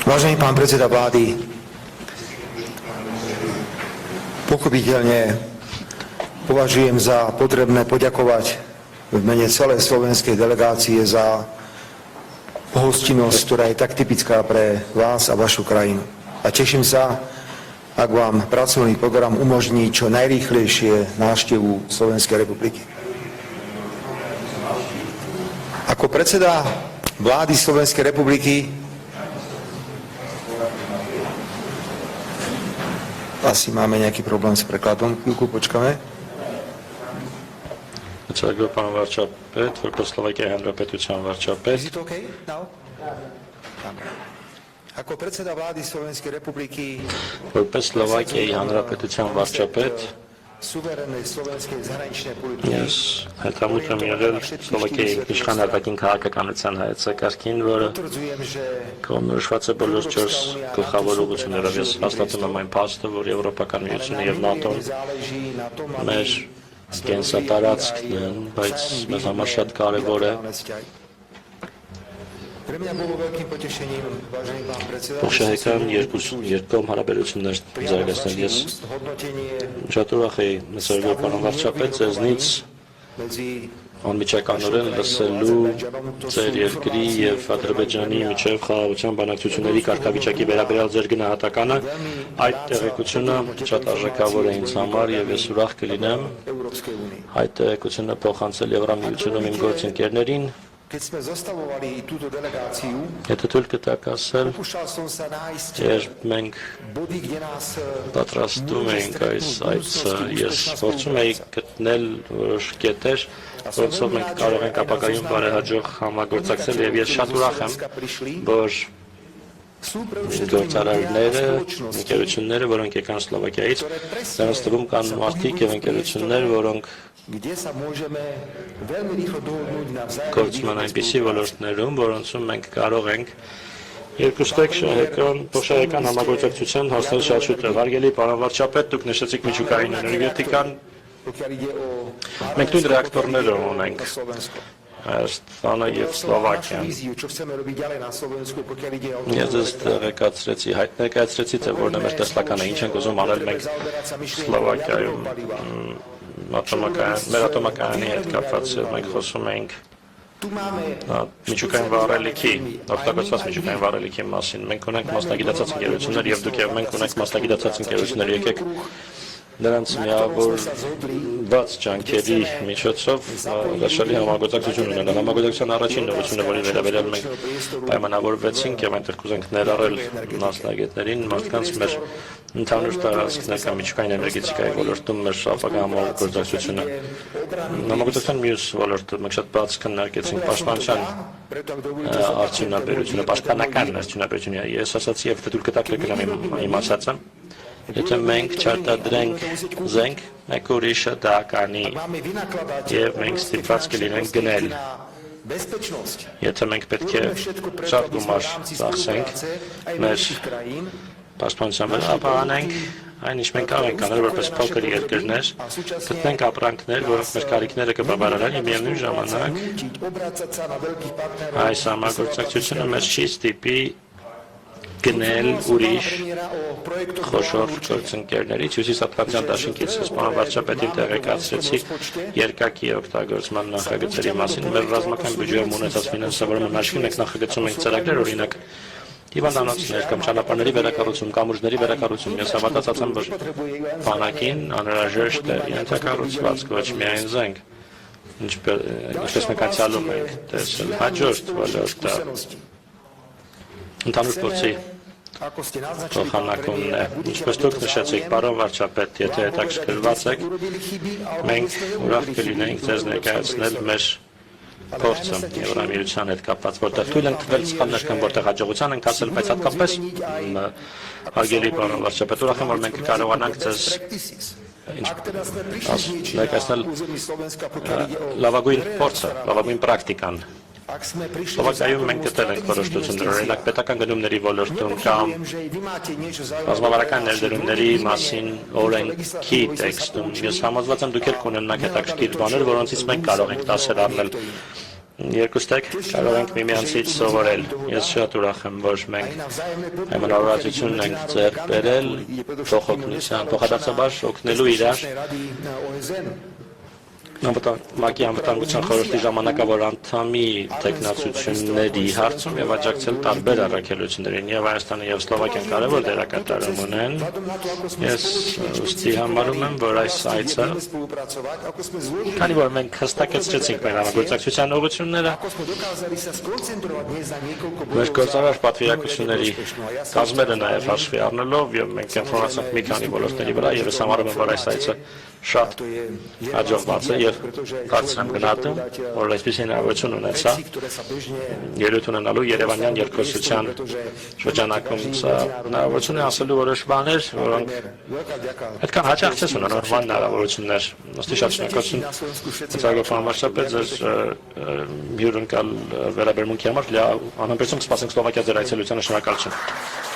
Vážený pán predseda vlády, pochopiteľne považujem za potrebné poďakovať v mene celej slovenskej delegácie za pohostinnosť, ktorá je tak typická pre vás a vašu krajinu. A teším sa, ak vám pracovný program umožní čo najrýchlejšie návštevu Slovenskej republiky. Ako predseda vlády Slovenskej republiky asi máme nejaký problém s prekladom. Chvíľku počkáme. Čelek pán Varčapet, Veľkoslovakia Hendra Petučan Varčapet. Is it okay now? Ako predseda vlády Slovenskej republiky Veľkoslovakia Hendra Petučan Varčapet. suverénnej slovenskej zahraničnej politiky. Ես հետամուտում եղել Սլովակիայի իշխանապետին քաղաքականության հայեցակարգին, որը կողմնորոշված է բոլոր 4 գլխավոր ուղղություններով։ Ես հաստատում եմ այն փաստը, որ Եվրոպական միությունը եւ ՆԱՏՕ-ն մեր կենսատարածքն են, բայց մեզ համար շատ կարևոր է Փոխշահական երկկողմ հարաբերություններ զարգացնել։ Ես շատ ուրախ եի Մեսրոպ պարոն վարչապետ ձեզնից անմիջականորեն լսելու ձեր երկրի եւ Ադրբեջանի միջև խաղաղության բանակցությունների կարգավիճակի վերաբերյալ ձեր գնահատականը։ Այդ տեղեկությունը շատ արժեքավոր է ինձ համար եւ ես ուրախ կլինեմ այդ տեղեկությունը փոխանցել Եվրամիությունում իմ գործընկերներին։ Եթե թույլ կտակ ասել, երբ մենք պատրաստում էինք այս այցը, ես փորձում էի գտնել որոշ կետեր, որոնցով մենք կարող ենք ապագայում բարեհաջող համագործակցել եւ ես շատ ուրախ եմ, որ գործարարները, ընկերությունները, որոնք եկան Սլովակիայից, նրանց թվում կան մարդիկ եւ ընկերություններ, որոնք գործում են այնպիսի ոլորտներում, որոնցում մենք կարող ենք երկուստեք փոխշահական համագործակցության հասնել շատ շուտով։ Հարգելի պարոն վարչապետ, դուք նշեցիք միջուկային էներգետիկան, մենք նույն ռեակտորները ունենք Հայաստանը եւ Սլովակիան։ Ես ձեզ տեղեկացրեցի, հայտ ներկայացրեցի, թե որն է մեր տեսլականը, ինչ ենք ուզում անել մենք Սլովակիայում մեր ատոմակայանի հետ կապված մենք խոսում ենք միջուկային վառելիքի, օգտագործված միջուկային վառելիքի մասին։ Մենք ունենք մասնագիտացած ընկերություններ եւ դուք եւ մենք ունենք մասնագիտացած ընկերություններ, եկեք նրանց միավորված ջանքերի միջոցով գաշալի համագործակցություն ունենալ։ Համագործակցության առաջին նորությունը, որի վերաբերյալ մենք պայմանավորվեցինք եւ այնտեղ կուզենք ներառել մասնագետներին, մարդկանց մեր ընդհանուր տարածքներ կամ միջուկային էներգետիկայի ոլորտում մեր ապագա համագործակցությունը։ Համագործակցության մյուս ոլորտը մենք շատ բաց քննարկեցինք պաշտպանության արդյունաբերությունը, պաշտպանական արդյունաբերությունը։ Ես ասացի եւ դուք կտակ կգնամ իմ ասածը։ Եթե մենք չարտադրենք զենք, մեկ ուրիշը դա կանի եւ մենք ստիպված կլինենք գնել։ Եթե մենք պետք է շատ գումար ծախսենք մեր պաշտպանության վրա, ապա անենք այն ինչ մենք կարող ենք անել որպես փոքր երկրներ, գտնենք ապրանքներ, որոնք մեր կարիքները կբավարարեն եւ միևնույն ժամանակ այս համագործակցությունը մեզ չի ստիպի գնել ուրիշ խոշոր գործընկերներից հյուսիսատլանտյան դաշինքից պարոն վարչապետին տեղեկացրեցի երկակի օգտագործման նախագծերի մասին։ Մեր ռազմական բյուջեում ունեցած ֆինանսավորման հաշվին մենք նախագծում ենք ծրագրեր, օրինակ հիվանդանոցներ կամ ճանապարհների վերակառուցում, կամուրջների վերակառուցում։ Ես հավատացած եմ, որ բանակին անհրաժեշտ է ենթակառուցվածք, ոչ միայն զենք, ինչպես մենք անցյալում ենք տեսել հաջորդ ոլորտը ընդհանուր փորձի փոխանակումն է։ Ինչպես դուք նշեցիք, պարոն վարչապետ, եթե հետաքրքրված եք, մենք ուրախ կլինենք ձեզ ներկայացնել մեր փորձը Եվրամիության հետ կապված, որտեղ թույլ ենք տվել սխալներ կամ որտեղ հաջողության ենք հասել, բայց հատկապես հարգելի պարոն վարչապետ, ուրախ եմ, որ մենք կարողանանք ձեզ ներկայացնել լավագույն փորձը, լավագույն պրակտիկան։ Սլովակիայում մենք գտել ենք որոշ լուծումներ, օրինակ պետական գնումների ոլորտում կամ ռազմավարական ներդրումների մասին օրենքի տեքստում։ Ես համոզված եմ դուք եք ունենաք հետաքրքիր բաներ, որոնցից մենք կարող ենք դասեր առնել Երկուստեք կարող ենք միմյանցից սովորել։ Ես շատ ուրախ եմ, որ մենք հայմնավորվածությունն ենք ձեռք բերել փոխօգնության, փոխադարձաբար օգնելու իրար ՄԱԿ-ի անվտանգության խորհրդի ժամանակավոր անդամի տեխնացությունների հարցում եւ աջակցել տարբեր առաքելություններին եւ Հայաստանը եւ Սլովակիան կարեւոր դերակատարում ունեն։ Ես ուստի համարում եմ, որ այս այցը, քանի որ մենք հստակեցրեցինք մեր համագործակցության ուղղությունները, մեր գործարար պատվիրակությունների կազմերը նաեւ հաշվի առնելով եւ մենք ինֆորմացիոնն մի քանի ոլորտների վրա եւ ես համարում եմ, որ այս այցը շատ հաջողված է եւ կարծում եմ գնահատում, որ այսպես հնարավորություն ունեցա ելույթ ունենալու Երևանյան երկխոսության շրջանակում հնարավորություն է ասելու որոշ բաներ, որոնք այդքան հաճախ չես ունենում նորմալ հնարավորություններ։ Ոստի շատ շնորհակալություն Ծագոֆան վարչապետ ձեր հյուրընկալ վերաբերմունքի համար, անհամբերությամբ կսպասենք Սլովակիա ձեր այցելությանը, շնորհակալություն։